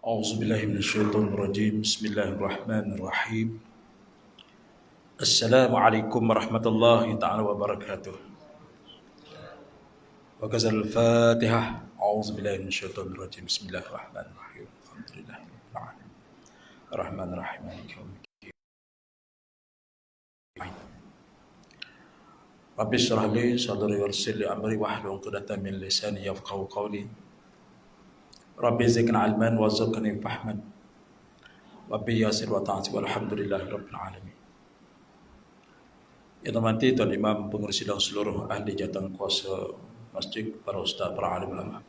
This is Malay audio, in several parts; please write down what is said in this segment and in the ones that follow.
أعوذ بالله من الشيطان الرجيم بسم الله الرحمن الرحيم السلام عليكم ورحمة الله تعالى وبركاته وكذا الفاتحة أعوذ بالله من الشيطان الرجيم بسم الله الرحمن الرحيم الحمد لله رب العالمين الرحمن الرحيم مالك يوم الدين رب اشرح لي صدري ويسر لي أمري واحلل عقدة من لساني يفقهوا قولي Rabbi zidna ilman warzuqni fahman Rabbi yasir wa ta'ati walhamdulillahi rabbil alamin. Yang terhormati Tuan Imam, pengurus sidang seluruh ahli jawatan kuasa masjid, para ustaz, para alim ulama,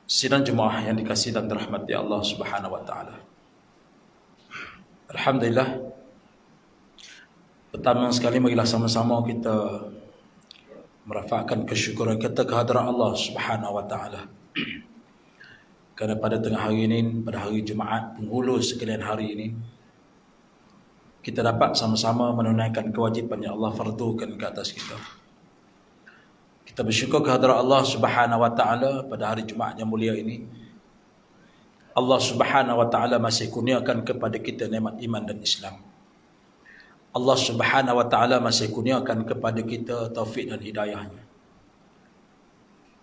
sidang Jumaah yang dikasihi dan dirahmati Allah Subhanahu wa taala. Alhamdulillah, pertama sekali marilah sama-sama kita merafakkan kesyukuran kita kehadrat Allah Subhanahu wa taala. Kerana pada tengah hari ini, pada hari Jumaat penghulu sekalian hari ini, kita dapat sama-sama menunaikan kewajipan yang Allah fardukan ke atas kita. Kita bersyukur kehadrat Allah Subhanahu wa taala pada hari Jumaat yang mulia ini. Allah Subhanahu wa taala masih kurniakan kepada kita nikmat iman dan Islam. Allah Subhanahu wa taala masih kurniakan kepada kita taufik dan hidayahnya.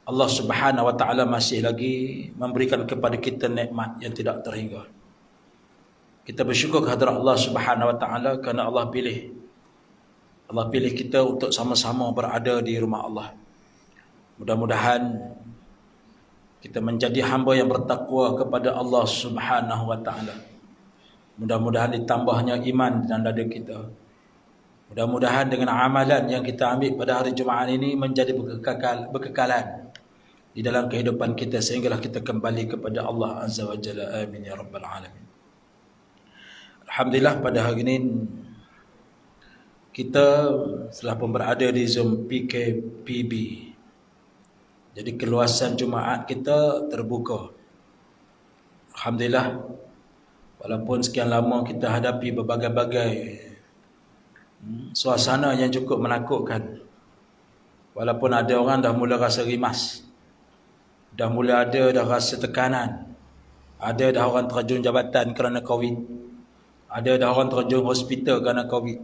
Allah Subhanahu wa taala masih lagi memberikan kepada kita nikmat yang tidak terhingga. Kita bersyukur kehadrat Allah Subhanahu wa taala kerana Allah pilih kita untuk sama-sama berada di rumah Allah. Mudah-mudahan kita menjadi hamba yang bertakwa kepada Allah Subhanahu wa taala. Mudah-mudahan ditambahnya iman dalam dada kita. Mudah-mudahan dengan amalan yang kita ambil pada hari Jumaat ini menjadi berkekalan di dalam kehidupan kita sehinggalah kita kembali kepada Allah Azza wa Jalla. Amin ya rabbal alamin. Alhamdulillah, pada hari ini kita telah pun berada di Zoom PKPB. Jadi keluasan Jumaat kita terbuka. Alhamdulillah, walaupun sekian lama kita hadapi berbagai-bagai suasana yang cukup menakutkan. Walaupun ada orang dah mula rasa rimas, dah mula ada dah rasa tekanan, ada dah orang terjun jabatan kerana Covid, ada dah orang terjun hospital kerana Covid,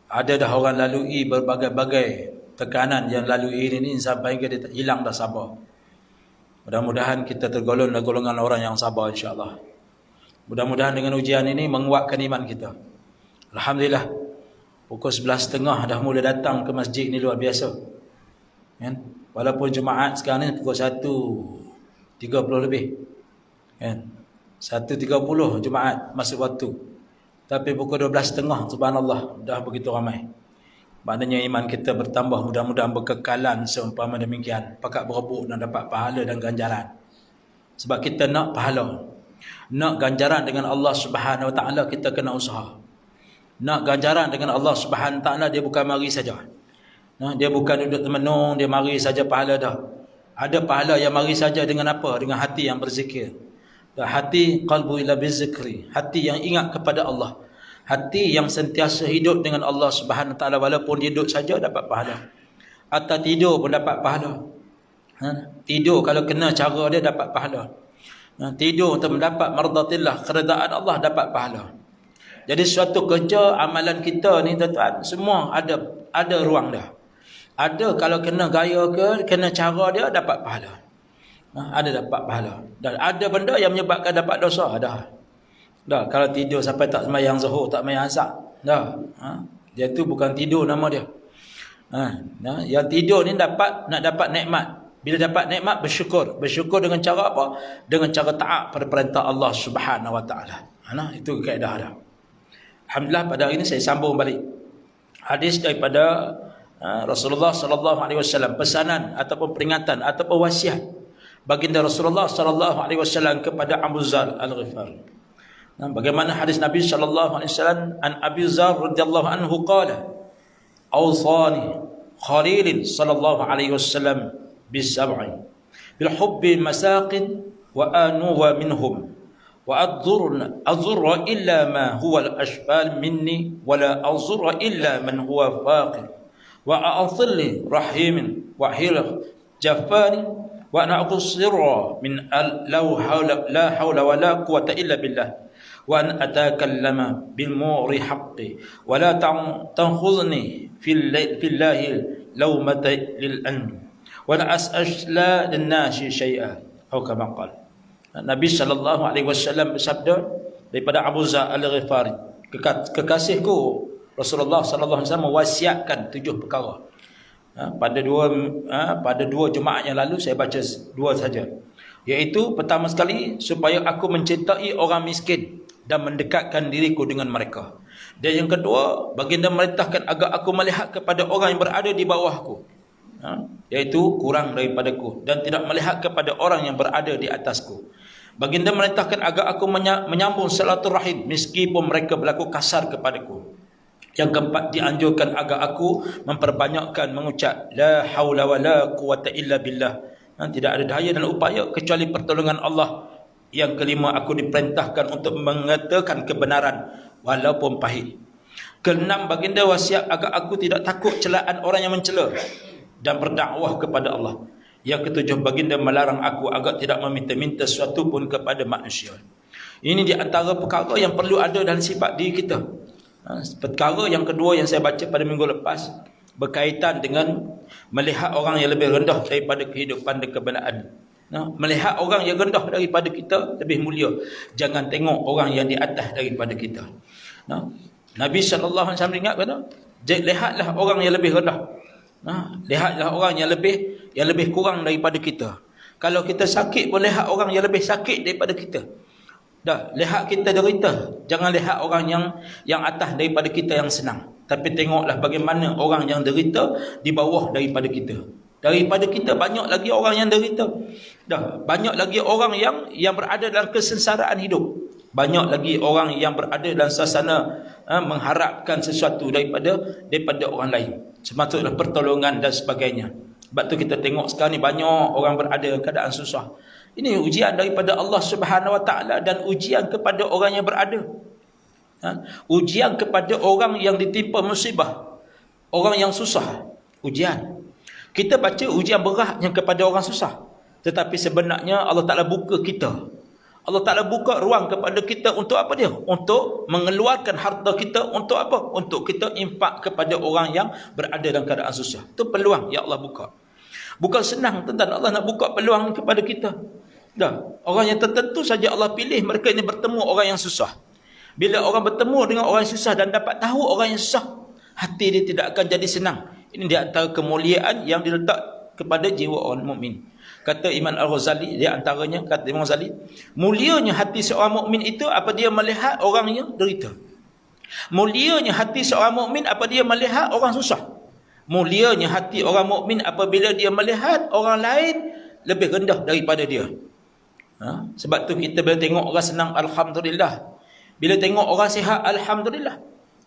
ada dah orang lalui berbagai-bagai tekanan yang lalui ini sampai hingga dia hilang dah sabar. Mudah-mudahan kita tergolong dalam golongan orang yang sabar, insya-Allah. Mudah-mudahan dengan ujian ini menguatkan iman kita. Alhamdulillah, pukul 11.30 dah mula datang ke masjid ni, luar biasa. Kan? Walaupun Jumaat sekarang ni pukul 1.30 lebih. Kan? 1.30 Jumaat masuk waktu. Tapi pukul 12.30 subhanallah dah begitu ramai. Maknanya iman kita bertambah, mudah-mudahan berkekalan seumpama demikian. Pakat berebut dan dapat pahala dan ganjaran. Sebab kita nak pahala, nak ganjaran dengan Allah Subhanahu wa taala, kita kena usaha. Nak ganjaran dengan Allah Subhanahu wa taala, dia bukan mari saja. Dia bukan duduk termenung, dia mari saja pahala dah. Ada pahala yang mari saja dengan apa? Dengan hati yang berzikir. Hati qalbu ila bizikri, hati yang ingat kepada Allah. Hati yang sentiasa hidup dengan Allah Subhanahu wa taala, walaupun dia duduk saja dapat pahala. Atau tidur pun dapat pahala. Tidur kalau kena cara dia dapat pahala. Tidur untuk mendapat mardatillah, keredaan Allah, dapat pahala. Jadi suatu kerja amalan kita ni tuan-tuan, semua ada ruang dah. Ada kalau kena gaya ke, kena cara dia, dapat pahala. Ada dapat pahala. Dan ada benda yang menyebabkan dapat dosa, dah. Kalau tidur sampai tak sembahyang zuhur, tak sembahyang asar, dah. Dia tu bukan tidur nama dia. Yang tidur ni nak dapat nikmat. Bila dapat nikmat, bersyukur. Bersyukur dengan cara apa? Dengan cara taat pada perintah Allah Subhanahu wa taala. Itu kaedah dah. Alhamdulillah, pada hari ini saya sambung balik hadis daripada Rasulullah sallallahu alaihi wasallam, pesanan ataupun peringatan ataupun wasiat baginda Rasulullah sallallahu alaihi wasallam kepada Abu Dzar Al-Ghifari. Bagaimana hadis Nabi sallallahu alaihi wasallam, an Abi Dzar radhiyallahu anhu qala, awsani Khalil sallallahu alaihi wasallam bisab'i bil hubbi masaqin wa anuwa minhum wa adzurra illa ma huwa al-ashfal minni wa la adzurra illa man huwa faqir wa a'thilli rahimin wa hilah jafani wa ana aqsira min la haula wa la quwwata illa billah wa an atakallama bil muri haqqi wa la tankhudhni fillahi lawmata lil an wa la as'ala lin nasi syai'a atau kama qala. Nabi sallallahu alaihi wasallam bersabda daripada Abu Zar Al-Ghifari, kekasihku Rasulullah sallallahu alaihi wasallam mewasiatkan 7 perkara. Pada dua Jumaat yang lalu saya baca 2 saja. Iaitu pertama sekali, supaya aku mencintai orang miskin dan mendekatkan diriku dengan mereka. Dan yang kedua, baginda merintahkan agar aku melihat kepada orang yang berada di bawahku, iaitu kurang daripadaku, dan tidak melihat kepada orang yang berada di atasku. Baginda merintahkan agar aku menyambung silaturahim meskipun mereka berlaku kasar kepadaku. Yang keempat, dianjurkan agar aku memperbanyakkan mengucap la haula wa la quwwata illa billah. Tidak ada daya dan upaya kecuali pertolongan Allah. Yang kelima, aku diperintahkan untuk mengatakan kebenaran walaupun pahit. Keenam, baginda wasiat agar aku tidak takut celaan orang yang mencela dan berdakwah kepada Allah. Yang ketujuh, baginda melarang aku agar tidak meminta-minta sesuatu pun kepada manusia. Ini di antara perkara yang perlu ada dalam sifat diri kita. Perkara yang kedua yang saya baca pada minggu lepas berkaitan dengan melihat orang yang lebih rendah daripada kehidupan dan kebenaran. Melihat orang yang rendah daripada kita lebih mulia. Jangan tengok orang yang di atas daripada kita. Nabi SAW ingat kata, lihatlah orang yang lebih rendah. Lihatlah orang yang lebih kurang daripada kita. Kalau kita sakit, boleh lihat orang yang lebih sakit daripada kita. Lihat kita derita. Jangan lihat orang yang atas daripada kita yang senang. Tapi tengoklah bagaimana orang yang derita di bawah daripada kita. Daripada kita banyak lagi orang yang derita. Banyak lagi orang yang berada dalam kesengsaraan hidup. Banyak lagi orang yang berada dalam suasana mengharapkan sesuatu daripada orang lain. Sepatutnya pertolongan dan sebagainya. Sebab tu kita tengok sekarang ni banyak orang berada dalam keadaan susah. Ini ujian daripada Allah Subhanahu Wa Taala dan ujian kepada orang yang berada. Ujian kepada orang yang ditimpa musibah. Orang yang susah. Ujian. Kita baca ujian berat yang kepada orang susah. Tetapi sebenarnya Allah Ta'ala buka kita. Allah Ta'ala buka ruang kepada kita untuk apa dia? Untuk mengeluarkan harta kita untuk apa? Untuk kita infak kepada orang yang berada dalam keadaan susah. Itu peluang yang Allah buka. Bukan senang tentang Allah nak buka peluang kepada kita. Orang yang tertentu saja Allah pilih, mereka ini bertemu orang yang susah. Bila orang bertemu dengan orang yang susah dan dapat tahu orang yang susah, hati dia tidak akan jadi senang. Ini di antara kemuliaan yang diletak kepada jiwa orang mukmin. Kata Imam Al-Ghazali, di antaranya kata Imam Ghazali, mulianya hati seorang mukmin itu apa dia melihat orang yang derita. Mulianya hati seorang mukmin apa dia melihat orang susah. Mulianya hati orang mukmin apabila dia melihat orang lain lebih rendah daripada dia. Sebab tu kita bila tengok orang senang, alhamdulillah. Bila tengok orang sihat, alhamdulillah.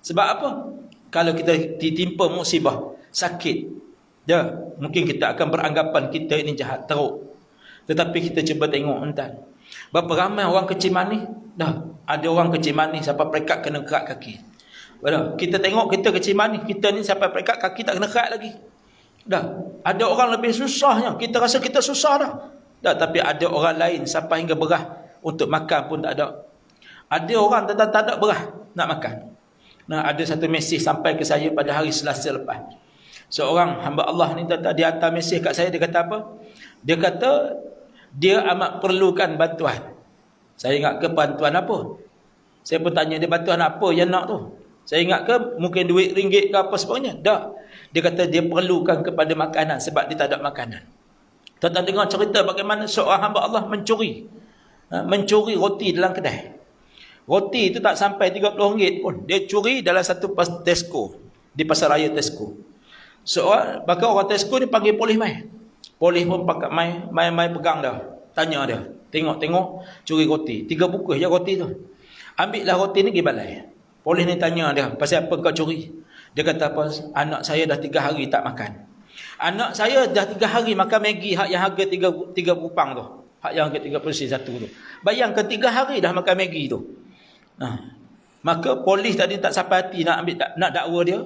Sebab apa? Kalau kita ditimpa musibah, sakit, mungkin kita akan beranggapan kita ini jahat, teruk. Tetapi kita cuba tengok entar. Berapa ramai orang kecil manis? Ada orang kecil manis sampai perekat kena kerat kaki. Kita tengok kita kecil manis, kita ni sampai perekat kaki tak kena kerat lagi. Ada orang lebih susahnya, kita rasa kita susah dah. Tapi ada orang lain sampai hingga berah untuk makan pun tak ada. Ada orang tak ada berah nak makan. Ada satu mesej sampai ke saya pada hari Selasa lepas. Seorang hamba Allah ni dia hantar mesej kat saya, dia kata apa? Dia kata dia amat perlukan bantuan. Saya ingat ke bantuan apa? Saya pun tanya dia bantuan apa yang nak tu? Saya ingat ke mungkin duit ringgit ke apa sebagainya? Tak. Dia kata dia perlukan kepada makanan sebab dia tak ada makanan. Tuan-tuan dengar cerita bagaimana seorang hamba Allah mencuri roti dalam kedai. Roti itu tak sampai RM30 pun. Dia curi dalam satu Tesco, di pasar raya Tesco. Maka orang Tesco ni panggil polis mai. Polis pun pakat mai pegang dah. Tanya dia. Tengok curi roti. 3 bungkus je roti tu. Ambillah roti ni pergi balai. Polis ni tanya dia, pasal apa kau curi? Dia kata apa? Anak saya dah 3 hari tak makan. Anak saya dah 3 hari makan Maggi yang harga 3 rupang tu. Hak yang harga 30 sen satu tu. Bayangkan 3 hari dah makan Maggi tu. Maka polis tadi tak sampai hati nak dakwa dia.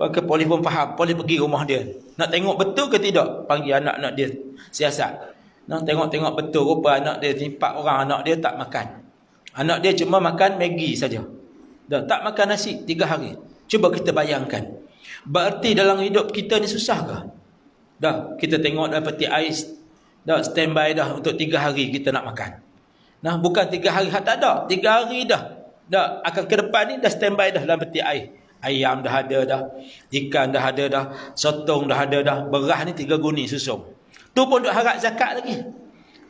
Maka polis pun faham. Polis pergi rumah dia. Nak tengok betul ke tidak? Panggil anak-anak dia siasat. Nah, tengok-tengok betul rupa anak dia, 4 orang anak dia tak makan. Anak dia cuma makan Maggi saja. Dah tak makan nasi 3 hari. Cuba kita bayangkan. Berarti dalam hidup kita ni susah ke? Dah kita tengok dah peti ais, dah standby dah untuk 3 hari kita nak makan. Nah, bukan 3 hari tak ada, 3 hari dah. Dah akan ke depan ni dah standby dah dalam peti ais. Ayam dah ada dah, ikan dah ada dah, sotong dah ada dah, beras ni 3 guni susung. Tu pun duk harap zakat lagi.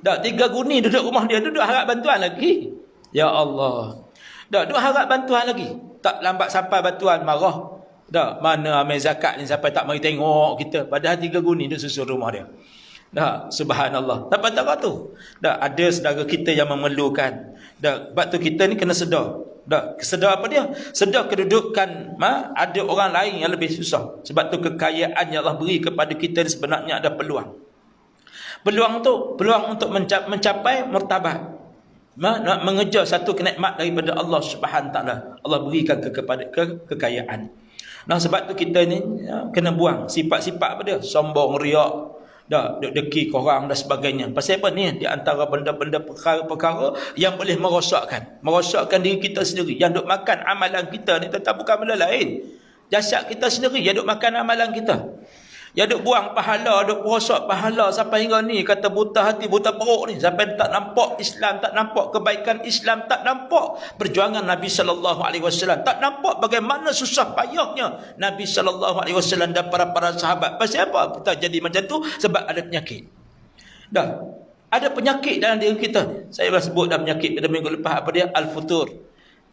Dah 3 guni duduk rumah dia, duduk harap bantuan lagi. Ya Allah. Dah duk harap bantuan lagi. Tak lambat sampai bantuan marah. Dah mana amil zakat ni sampai tak mari tengok kita. Padahal 3 guni duk susun rumah dia. Dah subhanallah. Tak patut tu. Dah ada saudara kita yang memerlukan. Dah sebab tu kita ni kena sedar. Dah sedar apa dia? Sedar kedudukan ada orang lain yang lebih susah. Sebab tu kekayaan yang Allah beri kepada kita ni sebenarnya ada peluang. Peluang untuk mencapai martabat. Nak mengejar satu kenikmat daripada Allah Subhanahu taala. Allah berikan kepada kekayaan. Nah, sebab tu kita ni kena buang sifat-sifat apa dia? Sombong, riak, dah deki korang dan sebagainya. Pasal apa ni? Di antara benda-benda perkara-perkara yang boleh merosakkan diri kita sendiri. Yang duk makan amalan kita ni tetap bukan benda lain. Jasad kita sendiri yang duk makan amalan kita. Yang duk buang pahala, duk rosak pahala sampai hingga ni kata buta hati, buta perut ni. Sampai tak nampak Islam, tak nampak kebaikan Islam, tak nampak perjuangan Nabi SAW. Tak nampak bagaimana susah payahnya Nabi SAW dan para sahabat. Pasal apa kita jadi macam tu? Sebab ada penyakit. Dah, ada penyakit dalam diri kita. Saya dah sebut dah penyakit pada minggu lepas apa dia? Al-Futur.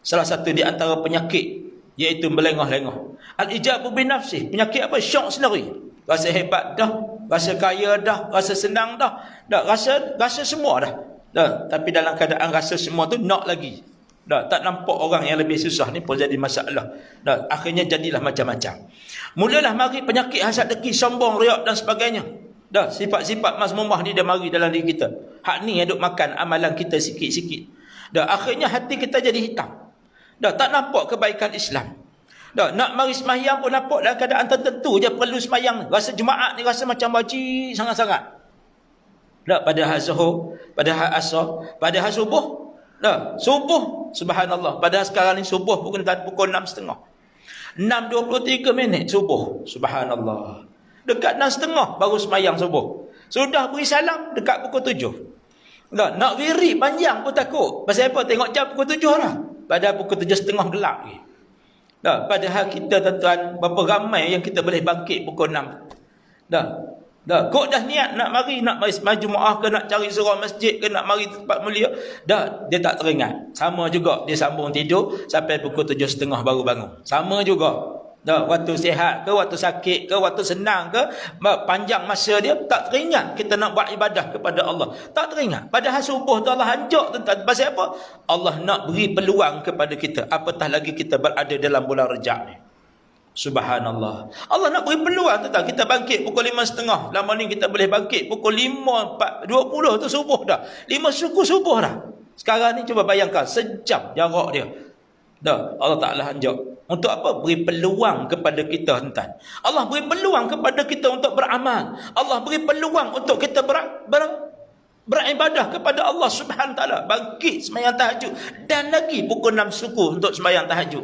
Salah satu di antara penyakit iaitu melengah-lengah. Al-Ijabu bin nafsi. Penyakit apa? Syok sendiri. Rasa hebat dah, rasa kaya dah, rasa senang dah. Dah rasa semua dah. Dah, tapi dalam keadaan rasa semua tu nak lagi. Dah, tak nampak orang yang lebih susah ni pun jadi masalah. Dah, akhirnya jadilah macam-macam. Mulalah mari penyakit hasad dengki, sombong, riak dan sebagainya. Dah, sifat-sifat mazmumah ni dah mari dalam diri kita. Hak ni yang duk makan amalan kita sikit-sikit. Dah, akhirnya hati kita jadi hitam. Dah, tak nampak kebaikan Islam. Dah, nak mari semayang pun nampak dalam keadaan tertentu je perlu semayang. Rasa jemaat ni rasa macam wajib sangat-sangat. Dah, pada hal zuhur, pada hal asar, pada hal subuh. Dah, subuh, subhanallah. Padahal sekarang ni subuh pukul 6.30. 6.23 subuh, subhanallah. Dekat 6.30 baru semayang subuh. Sudah beri salam dekat pukul 7. Dah, nak wirid panjang pun takut. Pasal apa? Tengok jam pukul 7 lah. Padahal pukul 7.30 gelap lagi. Dah, padahal kita tuan-tuan berapa ramai yang kita boleh bangkit pukul 6. Dah, kok dah niat nak mari maju maaf ke nak cari surau masjid ke nak mari tempat mulia, dah dia tak teringat. Sama juga dia sambung tidur sampai pukul 7.30 baru bangun. Sama juga. Dah, waktu sihat ke, waktu sakit ke, waktu senang ke, panjang masa dia tak teringat kita nak buat ibadah kepada Allah. Tak teringat. Padahal subuh tu Allah hancur tuan-tuan. Pasal apa? Allah nak beri peluang kepada kita. Apatah lagi kita berada dalam bulan Rejab ni. Subhanallah. Allah nak beri peluang tuan-tuan. Kita bangkit pukul 5.30. Lama ni kita boleh bangkit pukul 5.20 tu subuh dah. 5 suku subuh dah. Sekarang ni cuba bayangkan sejam jarak dia. Dah, Allah Ta'ala hancur. Untuk apa? Beri peluang kepada kita tuan-tuan. Allah beri peluang kepada kita untuk beramal. Allah beri peluang untuk kita beribadah kepada Allah Subhanahu taala. Bangkit sembahyang tahajud dan lagi pukul 6 suku untuk sembahyang tahajud.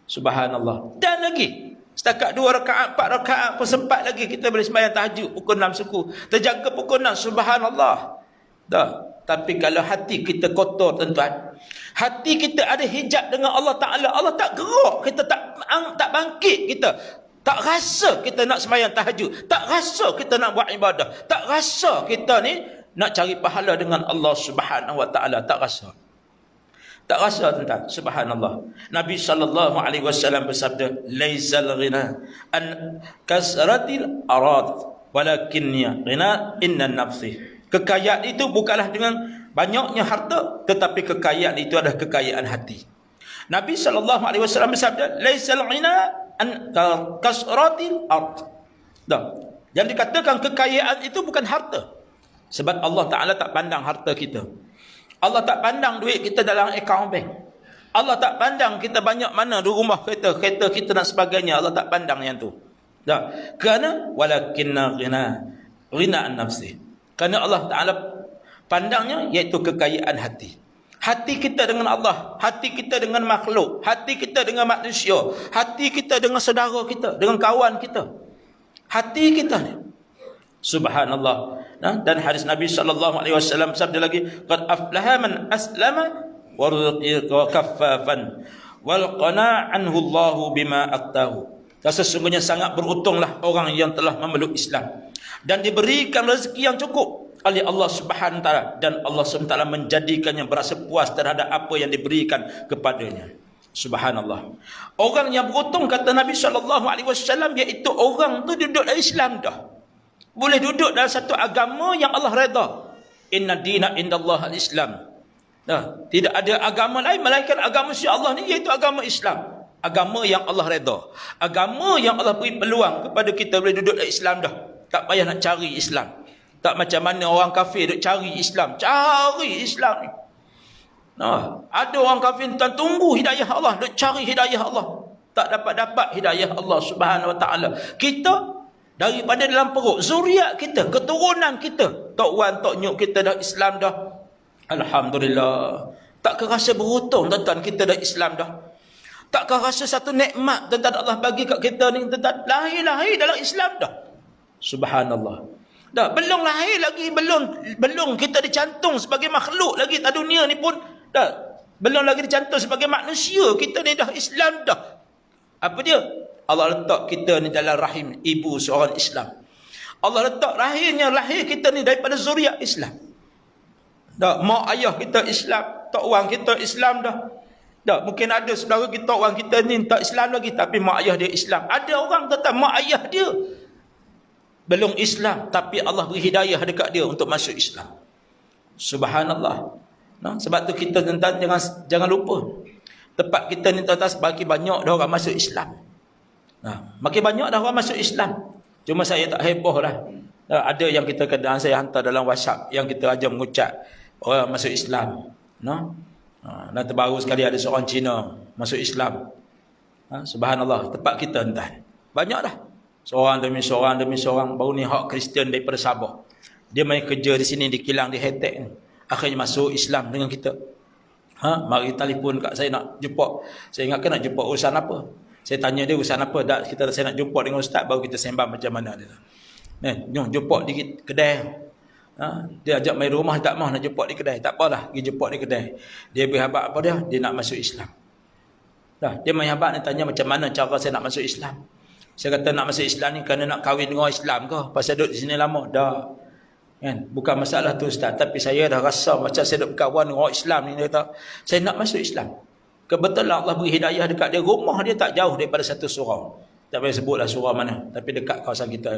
Subhanallah. Dan lagi setakat 2 rakaat, 4 rakaat pun sempat lagi kita boleh sembahyang tahajud pukul 6 suku. Terjaga pukul 6. Subhanallah. Dah. Tapi kalau hati kita kotor tuan-tuan, hati kita ada hijab dengan Allah Ta'ala, Allah tak gerak kita, tak bangkit kita, tak rasa kita nak sembahyang tahajud, tak rasa kita nak buat ibadah, tak rasa kita ni nak cari pahala dengan Allah Subhanahu Wa Ta'ala, tak rasa. Tak rasa tuan-tuan. Subhanallah. Nabi SAW bersabda, laisal ghina an kasratil arad walakinnya ghina inna nafsi. Kekayaan itu bukanlah dengan banyaknya harta, tetapi kekayaan itu adalah kekayaan hati. Nabi SAW bersabda, laisal ghina an kasratil ard. Dah. Yang dikatakan kekayaan itu bukan harta. Sebab Allah Ta'ala tak pandang harta kita. Allah tak pandang duit kita dalam akaun bank. Allah tak pandang kita banyak mana di rumah kereta kita dan sebagainya. Allah tak pandang yang tu. Dah. Kerana walakinna ghina an nafsi. Kerana Allah Ta'ala pandangnya iaitu kekayaan hati. Hati kita dengan Allah, hati kita dengan makhluk, hati kita dengan manusia, hati kita dengan saudara kita, dengan kawan kita. Hati kita ni. Subhanallah. Dan hadis Nabi SAW sabda lagi, qad aflaha man aslama wa ruziqa kaffafan wal qana'anhu Allahu bima aqtahu. Sesungguhnya sangat beruntunglah orang yang telah memeluk Islam dan diberikan rezeki yang cukup oleh Allah Subhanahu Wa Taala, dan Allah Subhanahu Wa Taala menjadikannya berasa puas terhadap apa yang diberikan kepadanya. Subhanallah. Orang yang beruntung kata Nabi SAW iaitu orang tu duduk dalam Islam dah. Boleh duduk dalam satu agama yang Allah redha. Inna dina indallah al-Islam. Tidak ada agama lain melainkan agama si Allah ni iaitu agama Islam. Agama yang Allah redha. Agama yang Allah beri peluang kepada kita boleh duduk dalam Islam dah. Tak payah nak cari Islam. Tak macam mana orang kafir duk cari Islam. Cari Islam ni. Ada orang kafir tuan tunggu hidayah Allah, duk cari hidayah Allah. Tak dapat hidayah Allah Subhanahu Wa Taala. Kita daripada dalam perut zuriat kita, keturunan kita, tok wan tok nyuk kita dah Islam dah. Alhamdulillah. Takkah rasa beruntung tuan-tuan kita dah Islam dah? Takkah rasa satu nikmat tuan-tuan Allah bagi kat kita ni, tuan-tuan lahir dalam Islam dah. Subhanallah. Dah belum lahir lagi, belum kita dicantum sebagai makhluk lagi kat dunia ni pun dah belum lagi dicantum sebagai manusia, kita ni dah Islam dah. Apa dia? Allah letak kita ni dalam rahim ibu seorang Islam. Allah letak lahir kita ni daripada zuriat Islam. Dah mak ayah kita Islam, tok wang kita Islam dah. Dah mungkin ada saudara kita, tok wang kita ni tak Islam lagi tapi mak ayah dia Islam. Ada orang kata mak ayah dia belum Islam tapi Allah beri hidayah dekat dia untuk masuk Islam. Subhanallah. Sebab tu kita tuan-tuan jangan lupa. Tempat kita ni tuan-tuan semakin banyak dah orang masuk Islam. Makin banyak dah orang masuk Islam. Cuma saya tak heboh lah. Ada yang kita kadang saya hantar dalam WhatsApp yang kita ajar mengucap orang masuk Islam. Dan terbaru sekali ada seorang Cina masuk Islam. Subhanallah. Tempat kita tuan-tuan banyak dah. Seorang demi seorang. Baru ni hak Kristian daripada Sabah. Dia main kerja di sini, di kilang, di Hetek ni. Akhirnya masuk Islam dengan kita. Mari telefon kat saya nak jumpa. Saya ingatkan nak jumpa urusan apa. Saya tanya dia urusan apa. Saya nak jumpa dengan ustaz, baru kita sembang macam mana dia. Jom jumpa di kedai. Dia ajak main rumah, tak mahu nak jumpa di kedai. Tak apalah, pergi jumpa di kedai. Dia beri khabar apa dia? Dia nak masuk Islam. Dia main khabar, dia tanya macam mana cara saya nak masuk Islam. Saya kata nak masuk Islam ni kerana nak kahwin dengan orang Islam ke? Pasal duduk di sini lama? Dah. Kan? Bukan masalah tu ustaz. Tapi saya dah rasa macam saya duduk berkawan dengan orang Islam ni. Dia kata, saya nak masuk Islam. Kebetulan Allah beri hidayah dekat dia. Rumah dia tak jauh daripada satu surau. Tak payah sebutlah surau mana. Tapi dekat kawasan kita.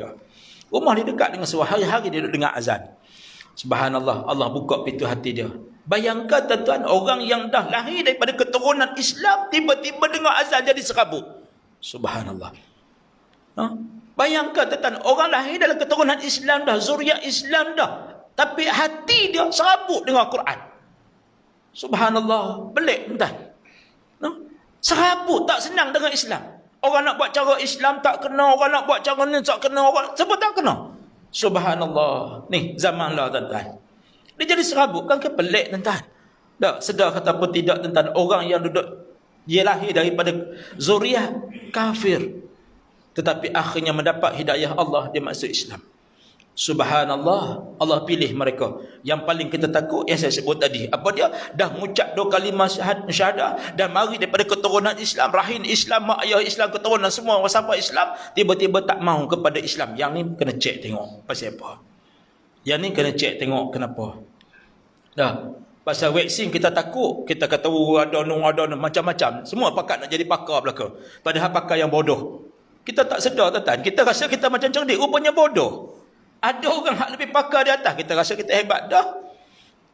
Rumah dia dekat dengan surau. Hari-hari dia duduk dengar azan. Subhanallah. Allah buka pintu hati dia. Bayangkan tuan-tuan, orang yang dah lahir daripada keturunan Islam, tiba-tiba dengar azan jadi serabut. Subhanallah. Bayangkan tuan-tuan, orang lahir dalam keturunan Islam dah, zuriat Islam dah, tapi hati dia serabut dengan Quran. Subhanallah. Pelik tuan-tuan. Serabut, tak senang dengan Islam. Orang nak buat cara Islam tak kena, orang nak buat cara ni tak kena, orang sebut tak kena. Subhanallah. Ni zaman lah tuan-tuan. Dia jadi serabut, kan pelik tuan-tuan. Tak sedar kata apa tidak tuan-tuan, orang yang duduk dia lahir daripada zuriat kafir, tetapi akhirnya mendapat hidayah Allah, dia masuk Islam. Subhanallah. Allah pilih mereka. Yang paling kita takut yang saya sebut tadi. Apa dia? Dah mengucap 2 kalimah syahadah dan mari daripada keturunan Islam, rahim Islam, mak ayah Islam, keturunan semua orang sampai Islam, tiba-tiba tak mahu kepada Islam. Yang ni kena cek tengok pasal apa. Yang ni kena cek tengok kenapa. Pasal vaksin kita takut. Kita kata ada macam-macam. Semua pakat nak jadi pakar belaka. Padahal pakar yang bodoh. Kita tak sedar tuan-tuan. Kita rasa kita macam cerdik, rupanya bodoh. Ada orang hak lebih pakar di atas, kita rasa kita hebat dah.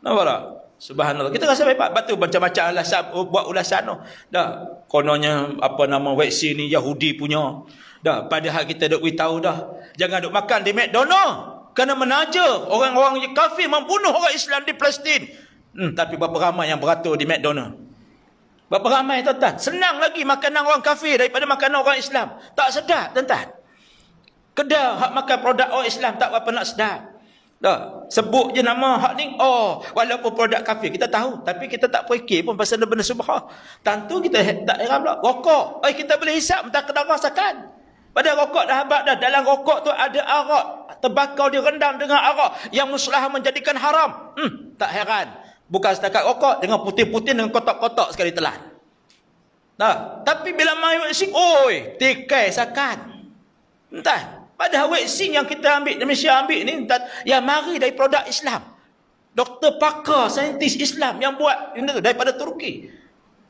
Nampak tak? Subhanallah. Kita rasa hebat. Batu macam-macam alasan, buat ulasan tu. Dah. Kononnya apa nama vaksin ni Yahudi punya. Dah. Padahal kita dah beritahu dah. Jangan duk makan di McDonald. Kerana menaja orang-orang kafir membunuh orang Islam di Palestin. Tapi berapa ramai yang beratur di McDonald? Berapa ramai tuan-tuan? Senang lagi makanan orang kafir daripada makanan orang Islam. Tak sedap tuan-tuan. Kedai hak makan produk orang Islam tak berapa nak sedap. Dah, sebut je nama hak ni. Oh, walaupun produk kafir kita tahu, tapi kita tak fikir pun pasal benda subhah. Tentu kita tak heran pula. Rokok, kita boleh hisap entah kena rasakan. Padahal rokok dah habaq dah. Dalam rokok tu ada arak. Tembakau direndam dengan arak yang muslah menjadikan haram. Tak heran. Bukan setakat rokok, dengan putih-putih dengan kotak-kotak sekali telan. Nah, tapi bila main waxing, oi, tikai sakan. Entah. Padahal vaksin yang kita ambil, Malaysia ambil ni, yang mari dari produk Islam. Doktor pakar, saintis Islam yang buat ini daripada Turki.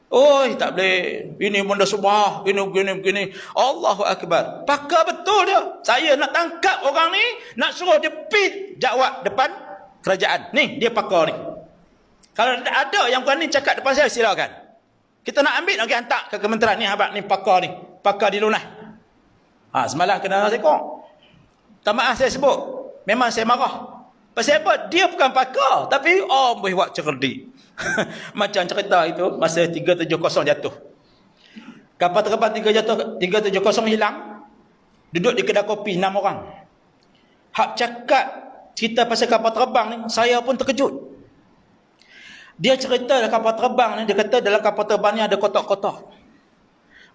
Oi, tak boleh. Ini benda subah, begini. Allahu Akbar. Pakar betul dia. Saya nak tangkap orang ni, nak suruh dia pergi jawab depan kerajaan. Ni, dia pakar ni. Kalau ada yang berani cakap depan saya, silakan. Kita nak ambil, nak hantar ke kementerian ni, abang ni pakar ni. Pakar di Lunai. Semalam kena tengok. Tak maaf saya sebut. Memang saya marah. Pasal apa? Dia bukan pakar. Tapi, boleh buat cerdik. Macam cerita itu, masa 370 jatuh. Kapal terbang 370 hilang. Duduk di kedai kopi 6 orang. Hak cakap cerita pasal kapal terbang ni, saya pun terkejut. Dia cerita dalam kapal terbang ni, dia kata dalam kapal terbang ni ada kotak-kotak.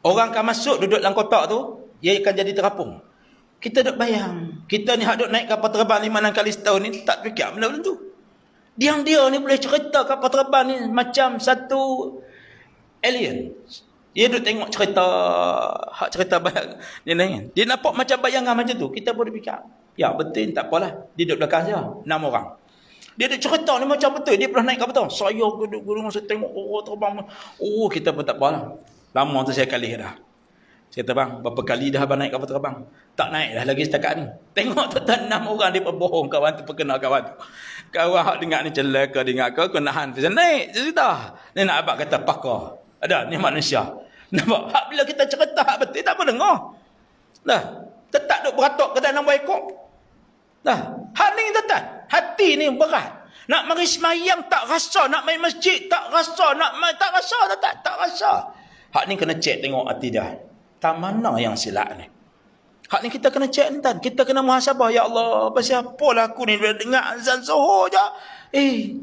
Orang akan masuk duduk dalam kotak tu, ia akan jadi terapung. Kita duk bayang, kita ni hak duk naik kapal terbang 5-6 kali setahun ni, tak fikir benda tu. Dia ni boleh cerita kapal terbang ni macam satu alien. Dia duk tengok cerita bayang. Dia nampak macam bayangan macam tu. Kita boleh fikir, ya betul, tak apalah. Dia duduk belakang saya, 6 orang. Dia duk cerita ni macam betul. Dia pernah naik kapal terbang. Saya duduk saya tengok orang terbang. Kita pun tak apalah. Lama tu saya kali dah. Saya kata, bang, berapa kali dah abang naik kapal terbang? Tak naik dah lagi setakat ni. Tengok tu 6 orang dia berbohong kawan tu, perkenal kawan tu. Kawan hak dengar ni celaka, dengar ke nahan tu. Naik, cerita. Ni nak abang kata pakar. Ada, ni manusia. Nampak? Hak bila kita cerita hak betul, tak apa dengar. Dah, tetap duk beratok ke dalam ekor. Dah, hak ni tetap. Hati ni berat. Nak mari semayang tak rasa, nak main masjid tak rasa, tak rasa, tak rasa. Hak ni kena cek tengok hati dia. Tak mana yang silap ni. Hak ni kita kena cek ni kan. Kita kena muhasabah. Ya Allah, pasal apalah aku ni dengar azan Zuhur je.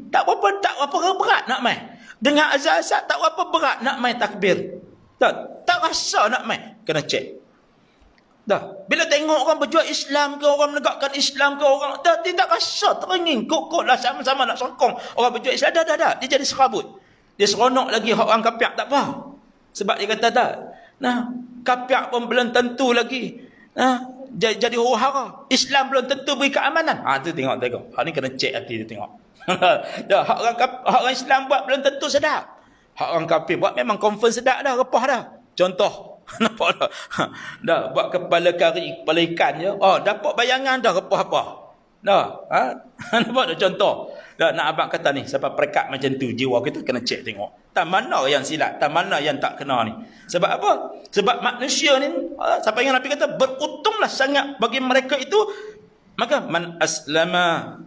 Tak apa berat nak main. Dengar azan asar tak apa berat nak main takbir. Tak rasa nak main. Kena cek. Dah. Bila tengok orang berjuang Islam ke, orang menegakkan Islam ke, orang dia tak rasa teringin. Kok lah sama-sama nak sokong orang berjuang Islam. Dah. Dia jadi serabut. Dia seronok lagi orang kapiak tak apa. Sebab dia kata tak. Kapiak pun belum tentu lagi. Jadi huru-hara. Islam belum tentu beri keamanan. Tu tengok. Hak ni kena cek hati dia tengok. Hak orang Islam buat belum tentu sedap. Hak orang kafir buat memang confirm sedap dah, repah dah. Contoh. Nampak dah. Dah buat kepala kari, kepala ikan je. Dapat bayangan dah repah apa. Dah. Nampak dah contoh. Dah nak abang kata ni, sampai perekat macam tu jiwa kita kena cek tengok. Tak mana yang silap, tak mana yang tak kena ni. Sebab apa? Sebab manusia ni, siapa yang Nabi kata, beruntunglah sangat bagi mereka itu. Maka man aslama,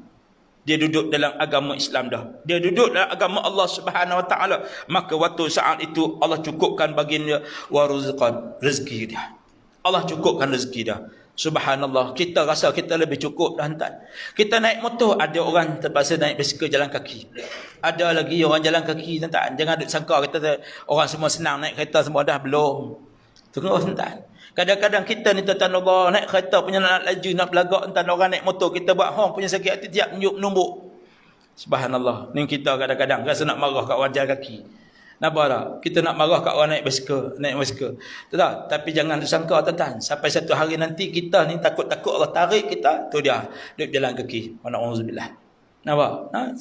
dia duduk dalam agama Islam dah. Dia duduk dalam agama Allah Subhanahu Wa Taala. Maka waktu saat itu Allah cukupkan baginya warizqan, rezeki dia. Allah cukupkan rezeki dia. Subhanallah, kita rasa kita lebih cukup dah hantar. Kita naik motor, ada orang terpaksa naik basikal jalan kaki. Ada lagi orang jalan kaki, tuan-tuan. Jangan duk sangka kita orang semua senang naik kereta semua dah, belum. Tunggu tuan-tuan. Kadang-kadang kita ni tuan-tuan Allah naik kereta punya nak laju, nak belagak, tuan-tuan orang naik motor, kita buat hong punya sakit hati tiap numbuk. Subhanallah. Ni kita kadang-kadang rasa nak marah kat orang jalan kaki. Nampak tak? Kita nak marah kat orang naik basikal. Tak? Tapi jangan disangka tuan-tuan. Sampai satu hari nanti kita ni takut-takut Allah tarik kita. Tu dia. Duduk jalan kaki. Na'udzubillah. Nampak?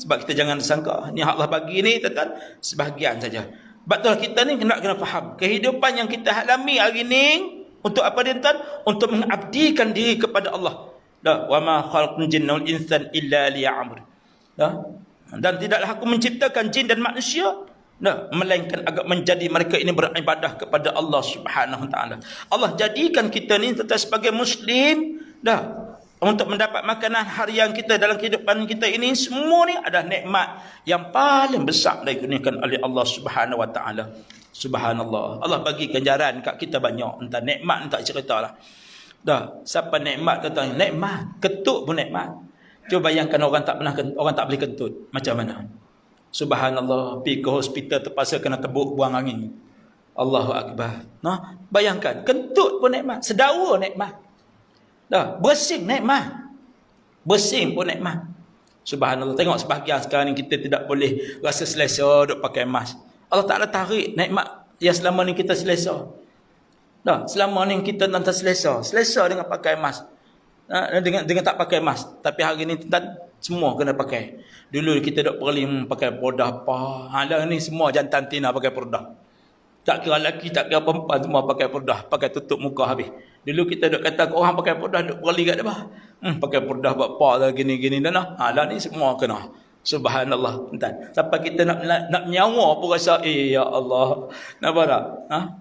Sebab kita jangan disangka. Ni Allah bagi ni tuan-tuan. Sebahagian saja. Betul kita ni kena faham. Kehidupan yang kita alami hari ni. Untuk apa dia tuan? Untuk mengabdikan diri kepada Allah. Wa ma khalaqul jinna wal insan illa liya'budun. Dan tidaklah aku menciptakan jin dan manusia melainkan agar menjadi mereka ini beribadah kepada Allah Subhanahu Wa Taala. Allah jadikan kita ni tetap sebagai muslim untuk mendapat makanan harian kita dalam kehidupan kita ini. Semua ni adalah nikmat yang paling besar dikurniakan oleh Allah Subhanahu Wa Taala. Subhanallah. Allah bagi ganjaran kat kita banyak. Entah nikmat, entah ceritalah. Siapa nikmat kata nikmat, ketuk pun nikmat. Cuba bayangkan orang tak boleh kentut. Macam mana? Subhanallah, pergi ke hospital terpaksa kena tebuk buang angin. Allahu Akbar. Nah, bayangkan, kentut pun nikmat, sedawa nikmat. Dah, bersin nikmat. Bersin pun nikmat. Subhanallah, tengok sebahagian sekarang ni kita tidak boleh rasa selesa duk pakai mask. Allah Ta'ala tarik nikmat yang selama ni kita selesa. Dah, selama ni kita tak selesa dengan pakai mask. Dengan tak pakai mask. Tapi hari ni semua kena pakai. Dulu kita duk perli pakai produk apa. Dah ni semua jantan tina pakai produk. Tak kira lelaki, tak kira perempuan, semua pakai produk, pakai tutup muka habis. Dulu kita duk kata orang pakai produk duk perli kat depan. Pakai produk buat apa dah gini-gini dah nah. Dah ni semua kena. Subhanallah. Entah. Sampai kita nak nyawa pun rasa, ya Allah. Nampak tak?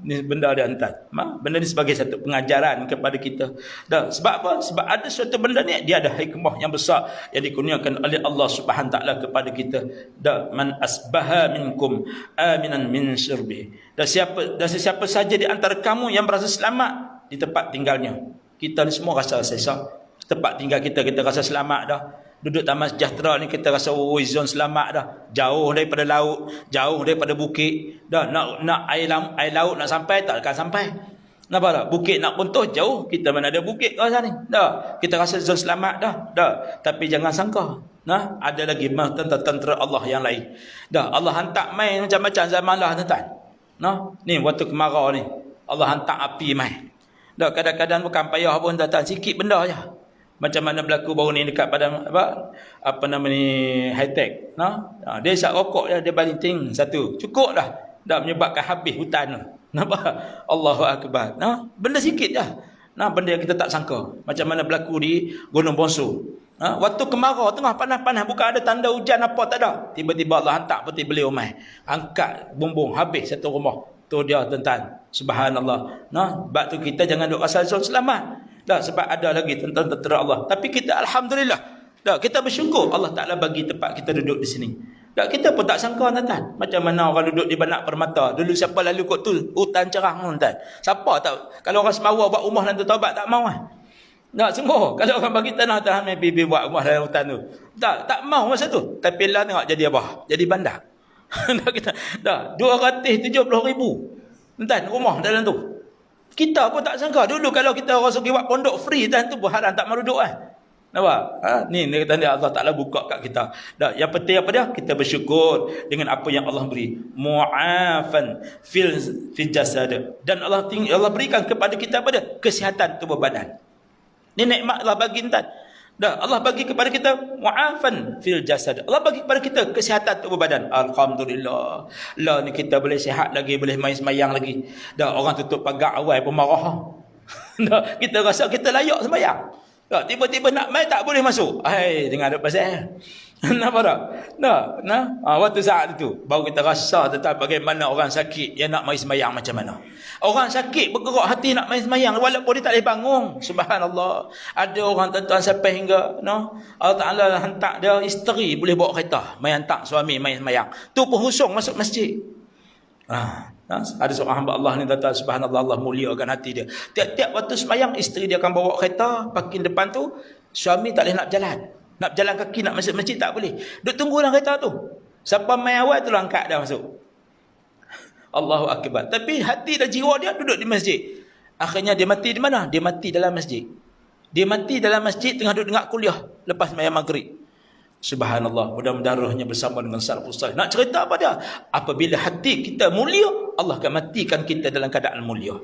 Ni benda dia entah. Benda ni sebagai satu pengajaran kepada kita. Dah. Sebab apa? Sebab ada suatu benda ni, dia ada hikmah yang besar yang dikurniakan oleh Allah Subhanahu Taala kepada kita. Dah. Man asbaha minkum aminan min sirbi. Dan sesiapa saja di antara kamu yang berasa selamat di tempat tinggalnya. Kita ni semua rasa selesa. Tempat tinggal kita rasa selamat dah. Duduk Taman Sejahtera ni kita rasa zon selamat dah. Jauh daripada laut, jauh daripada bukit. Dah nak air laut nak sampai tak akan sampai. Nampak tak? Bukit nak puntuh jauh, kita mana ada bukit kawasan ni. Dah, kita rasa zon selamat dah. Dah, tapi jangan sangka. Nah, ada lagi tentera Allah yang lain. Dah, Allah hantar main macam-macam zaman lah tuan-tuan. Nah, ni waktu kemarau ni. Allah hantar api main. Dah, kadang-kadang bukan payah pun tuan-tuan, sikit benda je. Macam mana berlaku baru ni dekat padang apa nama ni high tech. Dia isap rokok dia balinting satu. Cukup dah. Dah menyebabkan habis hutan tu. Nampak? Allahu Akbar. Benda sikit je. Benda yang kita tak sangka. Macam mana berlaku di Gunung Bongsu. Waktu kemarau tengah panas-panas, bukan ada tanda hujan apa tak ada. Tiba-tiba Allah hantar peti beliau mai. Angkat bumbung habis satu rumah. Tu dia tuan-tuan. Subhanallah. Sebab tu kita jangan duk rasa zon selamat. Dah, sebab ada lagi tentera Allah. Tapi kita alhamdulillah. Dah, kita bersyukur Allah Taala bagi tempat kita duduk di sini. Dah, kita pun tak sangka tuan-tuan. Macam mana orang duduk di Banak Permata. Dulu siapa lalu kot tu hutan cerah tuan-tuan. Siapa tak? Kalau orang Semawa buat rumah dalam Taubat tak mau ah. Dah, semua. Kalau orang bagi tanah mai pergi buat rumah dalam hutan tu. Tak mau masa tu. Tapi lah tengok jadi apa? Jadi bandar. Dah, 270,000 tuan-tuan rumah dalam tu. Kita pun tak sangka. Dulu kalau kita orang suruh buat pondok free dan tu pun haram tak mahu duduk kan. Nampak? Ni tanda Allah Ta'ala buka kat kita. Dah, yang penting apa dia? Kita bersyukur dengan apa yang Allah beri. Mu'afan fil jasad. Dan Allah berikan kepada kita apa dia? Kesihatan tubuh badan. Ni nikmat Allah bagi tuan. Dah, Allah bagi kepada kita mu'afan fil jasad. Allah bagi kepada kita kesihatan tubuh badan. Alhamdulillah. Lah ni kita boleh sihat lagi, boleh main semayang lagi. Dah, orang tutup pagar awal pun marah. Dah, kita rasa kita layak semayang. Dah, tiba-tiba nak main tak boleh masuk. Hai, tengah ada pasal. Nampak tak? Waktu saat itu baru kita rasa tentang bagaimana orang sakit yang nak main semayang macam mana. Orang sakit bergerak hati nak main semayang walaupun dia tak boleh bangun. Subhanallah. Ada orang tuan-tuan sampai hingga Allah Ta'ala hantar dia isteri boleh bawa kereta main hantar suami main semayang. Tu pun husung masuk masjid. Ada seorang hamba Allah ni tuan-tuan, subhanallah, Allah muliakan hati dia. Tiap-tiap waktu semayang isteri dia akan bawa kereta parking depan tu. Suami tak boleh nak berjalan. Nak berjalan kaki nak masuk masjid tak boleh. Duk tunggu dalam kereta tu. Siapa main awal tu angkat dah masuk. Allahu Akbar. Tapi hati dan jiwa dia duduk di masjid. Akhirnya dia mati di mana? Dia mati dalam masjid. Dia mati dalam masjid tengah duduk dengar kuliah lepas sembahyang maghrib. Subhanallah. Mudah-mudahan rohnya bersama dengan salafus salih. Nak cerita apa dia? Apabila hati kita mulia, Allah akan matikan kita dalam keadaan mulia.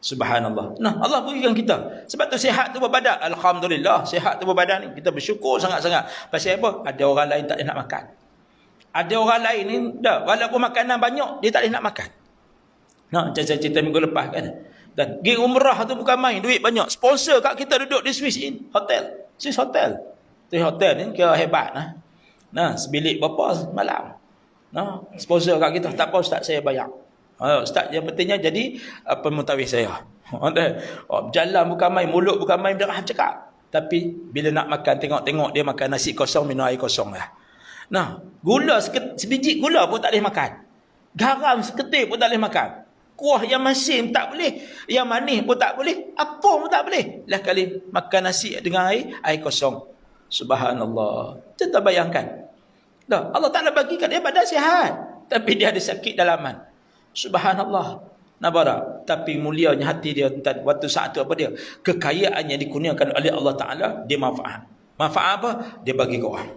Subhanallah. Allah berikan kita. Sebab tu sihat tubuh badan. Alhamdulillah, sihat tubuh badan ni. Kita bersyukur sangat-sangat. Pasal apa? Ada orang lain tak boleh nak makan. Ada orang lain ni, walaupun makanan banyak, dia tak boleh nak makan. Macam saya cerita minggu lepas kan. Dan pergi umrah tu bukan main, duit banyak. Sponsor kat kita duduk di Swiss Hotel. Swiss Hotel. Tu hotel ni kira hebat. Sebilik berapa malam. Sponsor kat kita. Tak apa Ustaz, saya bayar. Ustaz, yang pentingnya jadi pemutawis saya. Jalan bukan main, mulut bukan main, dah cakap. Tapi bila nak makan, tengok-tengok dia makan nasi kosong, minum air kosong lah. Gula sebiji gula pun tak boleh makan. Garam seketir pun tak boleh makan. Kuah yang masin tak boleh. Yang manis pun tak boleh. Apa pun tak boleh. Lah kali makan nasi dengan air kosong. Subhanallah. Kita bayangkan. Dah, Allah Ta'ala bagikan dia badan sihat, tapi dia ada sakit dalaman. Subhanallah. Nampak. Tapi mulianya hati dia waktu saat itu apa dia? Kekayaan yang dikurniakan oleh Allah Ta'ala, dia manfaat. Manfaat apa? Dia bagi ke orang.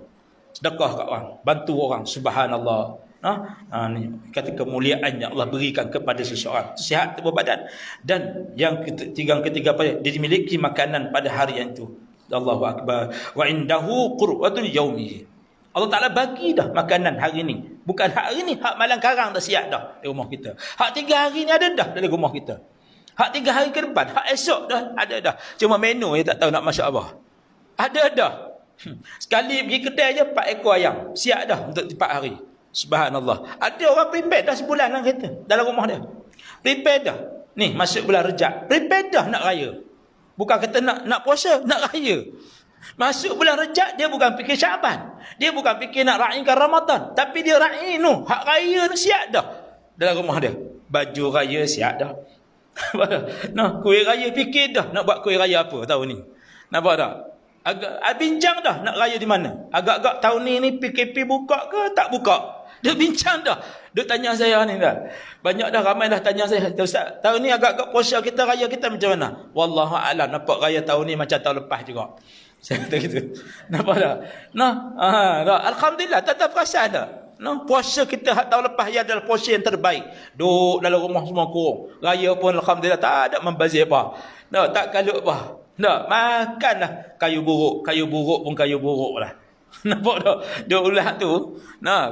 Sedekah ke orang. Bantu orang. Subhanallah. Ni kata kemuliaan yang Allah berikan kepada seseorang. Sihat tubuh badan. Dan yang ketiga apa dia? Dia memiliki makanan pada hari yang itu. Allahu Akbar. Wa indahu qurwatul yaumihi. Allah Ta'ala bagi dah makanan hari ni. Bukan hari ni, hak malam karang dah siap dah di rumah kita. Hak 3 hari ni ada dah dalam rumah kita. Hak 3 hari ke depan, hak esok dah ada dah. Cuma menu yang tak tahu nak Masya Allah. Ada dah. Sekali pergi kedai je 4 ekor ayam. Siap dah untuk 4 hari. Subhanallah. Ada orang prepare dah sebulan dalam kereta, dalam rumah dia. Prepare dah. Ni masuk bulan Rejab. Prepare dah nak raya. Bukan kata nak puasa, nak raya. Masuk bulan Rejab, dia bukan fikir Syaban. Dia bukan fikir nak raikan Ramadan. Tapi dia raih tu. Hak raya tu siap dah dalam rumah dia. Baju raya siap dah. Nah, kuih raya fikir dah nak buat kuih raya apa tahun ni. Nampak tak? Agak bincang dah nak raya di mana. Agak-agak tahun ni PKP buka ke tak buka. Dia bincang dah. Dia tanya saya ni dah. Banyak dah, ramai dah tanya saya. Ustaz, tahun ni agak-agak puasa kita, raya kita macam mana? Wallahu a'lam, nampak raya tahun ni macam tahun lepas juga. Saya kata gitu. Nampak tak? Alhamdulillah, tak perasan dah. Puasa kita tahun lepas ya adalah puasa yang terbaik. Duduk dalam rumah semua kurung. Raya pun Alhamdulillah tak ada membazir apa. Tak kalut apa. Makanlah kayu buruk pun kayu buruk lah. Nampak tak? Duk ulah tu.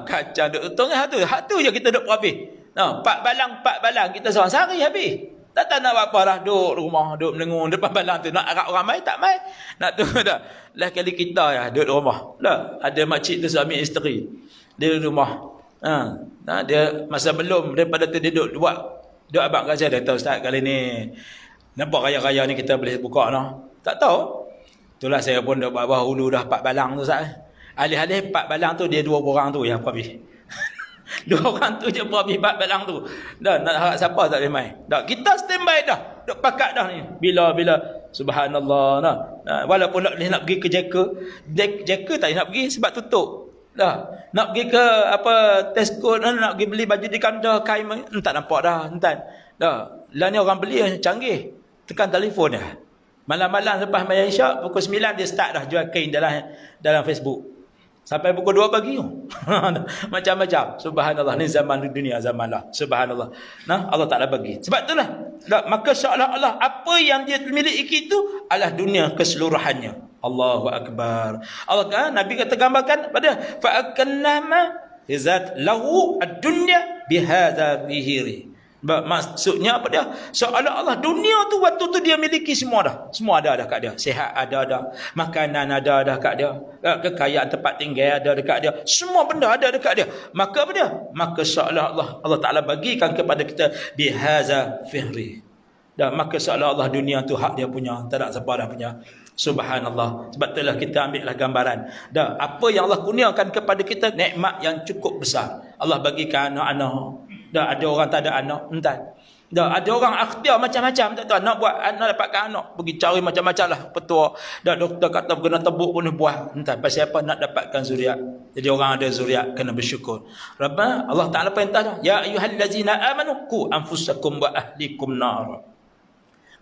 Kacang duk tengah tu. Hak tu je kita duk habis. 4 balang kita seorang sehari habis. Tak nak buat apa lah. Duk rumah, duk melengung depan balang tu. Nak harap orang mai tak mai. Nak tu dah. Lah kali kita ya duk rumah. Lah ada makcik tu suami isteri. Dia di rumah. Dia masa belum daripada tu dia duk abang kat saya. Dia tahu Ustaz kali ni nampak raya-raya ni kita boleh buka tak tahu. Itulah saya pun dah buat hulu dah 4 balang tu Ustaz. Alih-alih 4 balang tu dia 2 orang tu yang habis. 2 orang tu je habis 4 balang tu. Dah nak harap siapa tak boleh mai. Dah kita standby dah. Duk pakat dah ni. Bila subhanallah walaupun nak pergi ke Jeka tak nak pergi sebab tutup. Dah nak pergi ke Tesco nak pergi beli baju di kandar kain tak nampak dah entan. Dah lah ni orang beli yang canggih. Tekan telefon dah. Malam-malam lepas malam Isyak pukul 9 dia start dah jual kain dalam Facebook. Sampai pukul 2 pagi. Macam-macam. Subhanallah. Ni zaman dunia, zaman lah. Subhanallah. Allah Ta'ala bagi. Sebab itulah. Maka seolah-olah apa yang dia miliki itu adalah dunia keseluruhannya. Allahu Akbar. Nabi kata gambarkan pada fa'akannama izat lahu ad-dunya bihadza bihiri. Maksudnya apa dia? Seolah-olah dunia tu waktu tu dia miliki semua dah. Semua ada dah kat dia. Sihat ada dah. Makanan ada dah kat dia. Kekayaan tempat tinggal ada dekat dia. Semua benda ada dekat dia. Maka apa dia? Maka seolah-olah Allah Ta'ala bagikan kepada kita bihaza fihri. Dan maka seolah-olah dunia tu hak dia punya. Tak ada siapa dah punya. Subhanallah. Sebab itulah kita ambillah gambaran. Dan apa yang Allah kurniakan kepada kita nikmat yang cukup besar. Allah bagikan anak-anak. Dah ada orang tak ada anak, entar. Dah ada orang akhtiar macam-macam, tak tahu nak buat anak dapatkan anak, pergi cari macam-macam lah petua. Dah doktor kata kena tebuk pun buat, entar. Pasal apa nak dapatkan zuriat. Jadi orang ada zuriat kena bersyukur. Rabbana Allah Taala perintah dah, ya ayyuhallazina amanu qu anfusakum wa ahlikum nar.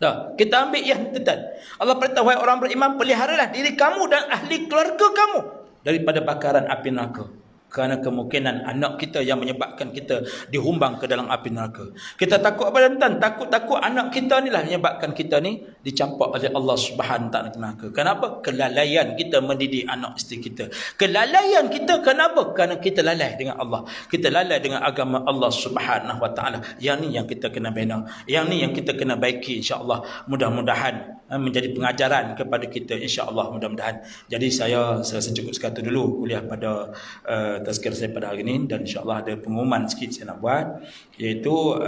Dah, kita ambil yang tetan. Allah perintah wahai orang beriman, peliharalah diri kamu dan ahli keluarga kamu daripada bakaran api neraka. Kerana kemungkinan anak kita yang menyebabkan kita dihumbang ke dalam api neraka. Kita takut apa tuan? Takut anak kita ni lah menyebabkan kita ni dicampak oleh Allah Subhanahu Taala neraka. Kenapa? Kelalaian kita mendidik anak isteri kita. Kelalaian kita kenapa? Kerana kita lalai dengan Allah. Kita lalai dengan agama Allah Subhanahu Wa Taala. Yang ni yang kita kena bina. Yang ni yang kita kena baiki insya-Allah. Mudah-mudahan menjadi pengajaran kepada kita insya-Allah, mudah-mudahan. Jadi saya rasa cukup sekali dulu kuliah pada tazkir saya pada hari ini, dan insya-Allah ada pengumuman sikit saya nak buat, iaitu